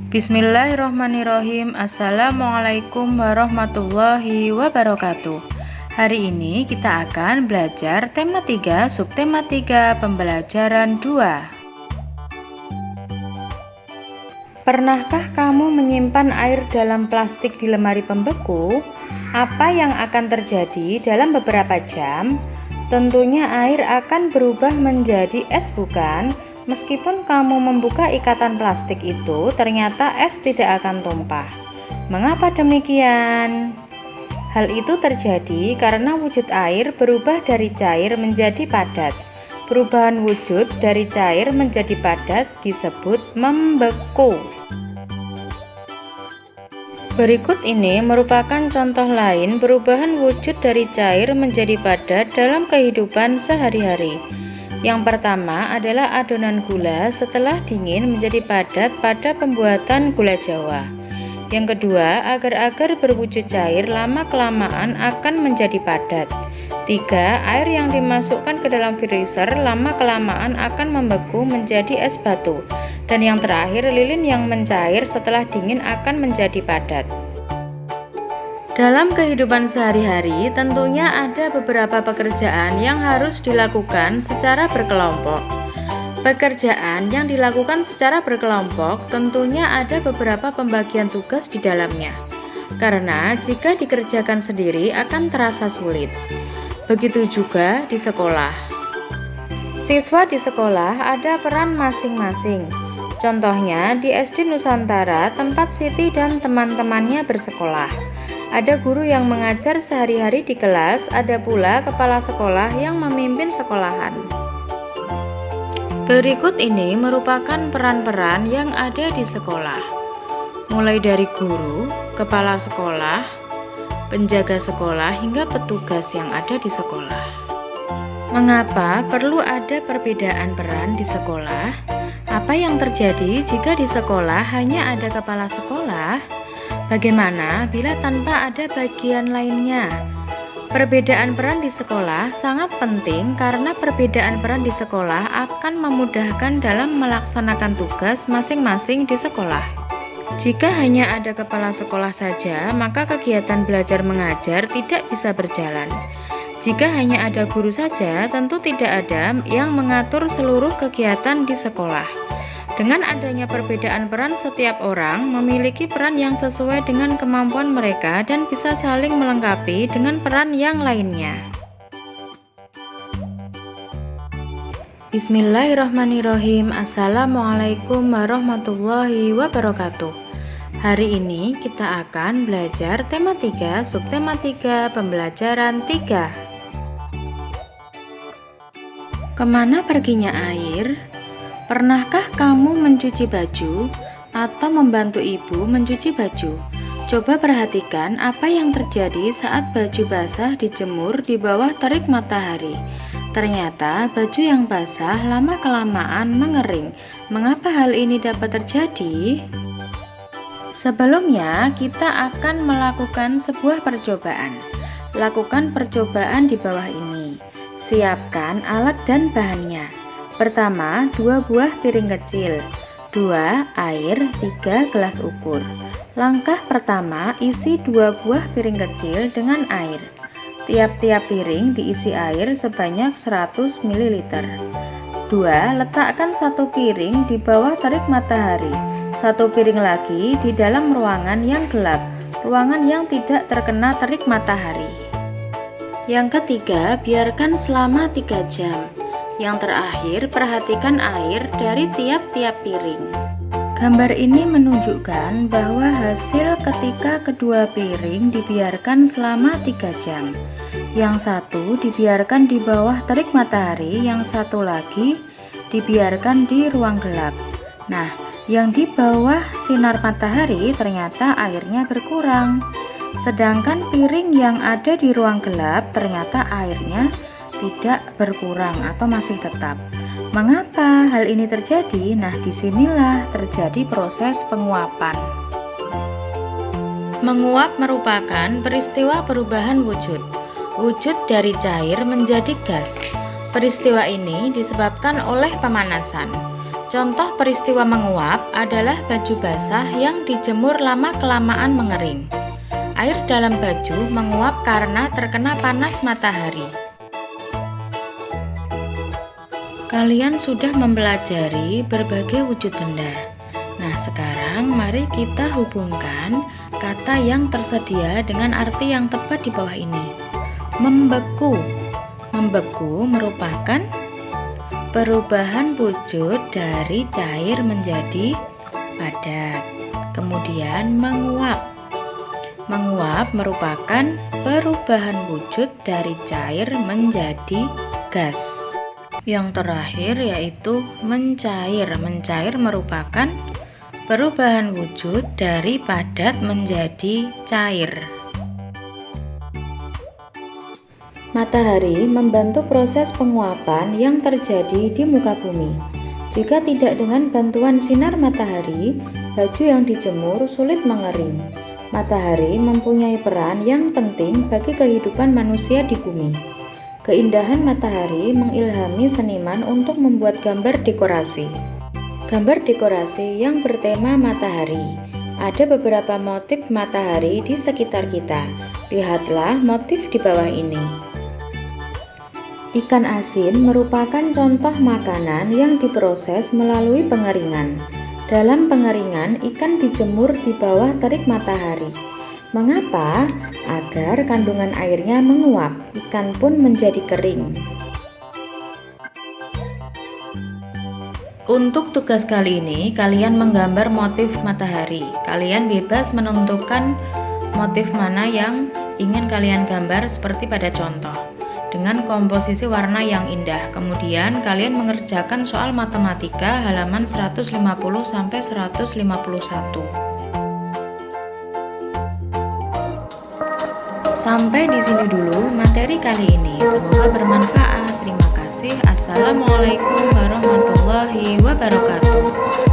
Bismillahirrohmanirrohim. Assalamualaikum warahmatullahi wabarakatuh. Hari ini kita akan belajar tema 3, subtema 3, pembelajaran 2. Pernahkah kamu menyimpan air dalam plastik di lemari pembeku? Apa yang akan terjadi dalam beberapa jam? Tentunya air akan berubah menjadi es, bukan? Meskipun kamu membuka ikatan plastik itu, ternyata es tidak akan tumpah. Mengapa demikian? Hal itu terjadi karena wujud air berubah dari cair menjadi padat. Perubahan wujud dari cair menjadi padat disebut membeku. Berikut ini merupakan contoh lain perubahan wujud dari cair menjadi padat dalam kehidupan sehari-hari. Yang pertama adalah adonan gula setelah dingin menjadi padat pada pembuatan gula Jawa. Yang kedua, agar-agar berwujud cair lama-kelamaan akan menjadi padat. 3. Air yang dimasukkan ke dalam freezer lama-kelamaan akan membeku menjadi es batu. Dan yang terakhir, lilin yang mencair setelah dingin akan menjadi padat. Dalam kehidupan sehari-hari, tentunya ada beberapa pekerjaan yang harus dilakukan secara berkelompok. Pekerjaan yang dilakukan secara berkelompok tentunya ada beberapa pembagian tugas di dalamnya. Karena jika dikerjakan sendiri akan terasa sulit. Begitu juga di sekolah. Siswa di sekolah ada peran masing-masing. Contohnya di SD Nusantara tempat Siti dan teman-temannya bersekolah. Ada guru yang mengajar sehari-hari di kelas, ada pula kepala sekolah yang memimpin sekolahan. Berikut ini merupakan peran-peran yang ada di sekolah. Mulai dari guru, kepala sekolah, penjaga sekolah, hingga petugas yang ada di sekolah. Mengapa perlu ada perbedaan peran di sekolah? Apa yang terjadi jika di sekolah hanya ada kepala sekolah? Bagaimana bila tanpa ada bagian lainnya? Perbedaan peran di sekolah sangat penting karena perbedaan peran di sekolah akan memudahkan dalam melaksanakan tugas masing-masing di sekolah. Jika hanya ada kepala sekolah saja, maka kegiatan belajar mengajar tidak bisa berjalan. Jika hanya ada guru saja, tentu tidak ada yang mengatur seluruh kegiatan di sekolah. Dengan adanya perbedaan peran, setiap orang memiliki peran yang sesuai dengan kemampuan mereka dan bisa saling melengkapi dengan peran yang lainnya. Bismillahirrohmanirrohim. Assalamualaikum warahmatullahi wabarakatuh. Hari ini kita akan belajar tema 3, subtema 3, pembelajaran 3. Kemana perginya air? Pernahkah kamu mencuci baju atau membantu ibu mencuci baju? Coba perhatikan apa yang terjadi saat baju basah dijemur di bawah terik matahari. Ternyata baju yang basah lama-kelamaan mengering. Mengapa hal ini dapat terjadi? Sebelumnya, kita akan melakukan sebuah percobaan. Lakukan percobaan di bawah ini. Siapkan alat dan bahannya. Pertama, 2 buah piring kecil, 2 air, 3 gelas ukur. Langkah pertama, isi 2 buah piring kecil dengan air. Tiap-tiap piring diisi air sebanyak 100 ml. 2. Letakkan 1 piring di bawah terik matahari. 1 piring lagi di dalam ruangan yang gelap, ruangan yang tidak terkena terik matahari. Yang ketiga, biarkan selama 3 jam. Yang terakhir, perhatikan air dari tiap-tiap piring. Gambar ini menunjukkan bahwa hasil ketika kedua piring dibiarkan selama 3 jam. Yang satu dibiarkan di bawah terik matahari, yang satu lagi dibiarkan di ruang gelap. Nah, yang di bawah sinar matahari ternyata airnya berkurang. Sedangkan piring yang ada di ruang gelap ternyata airnya tidak berkurang atau masih tetap. Mengapa hal ini terjadi? Nah, disinilah terjadi proses penguapan. Menguap merupakan peristiwa perubahan wujud. Wujud dari cair menjadi gas. Peristiwa ini disebabkan oleh pemanasan. Contoh peristiwa menguap adalah baju basah yang dijemur lama-kelamaan mengering. Air dalam baju menguap karena terkena panas matahari. Kalian sudah mempelajari berbagai wujud benda. Nah, sekarang mari kita hubungkan kata yang tersedia dengan arti yang tepat di bawah ini. Membeku. Membeku merupakan perubahan wujud dari cair menjadi padat. Kemudian menguap. Menguap merupakan perubahan wujud dari cair menjadi gas. Yang terakhir yaitu mencair. Mencair merupakan perubahan wujud dari padat menjadi cair. Matahari membantu proses penguapan yang terjadi di muka bumi. Jika tidak dengan bantuan sinar matahari, baju yang dijemur sulit mengering. Matahari mempunyai peran yang penting bagi kehidupan manusia di bumi. Keindahan matahari mengilhami seniman untuk membuat gambar dekorasi. Gambar dekorasi yang bertema matahari. Ada beberapa motif matahari di sekitar kita. Lihatlah motif di bawah ini. Ikan asin merupakan contoh makanan yang diproses melalui pengeringan. Dalam pengeringan, ikan dijemur di bawah terik matahari. Mengapa? Agar kandungan airnya menguap, ikan pun menjadi kering. Untuk tugas kali ini, kalian menggambar motif matahari. Kalian bebas menentukan motif mana yang ingin kalian gambar seperti pada contoh, dengan komposisi warna yang indah. Kemudian kalian mengerjakan soal matematika halaman 150 sampai 151. Sampai di sini dulu materi kali ini. Semoga bermanfaat. Terima kasih. Assalamualaikum warahmatullahi wabarakatuh.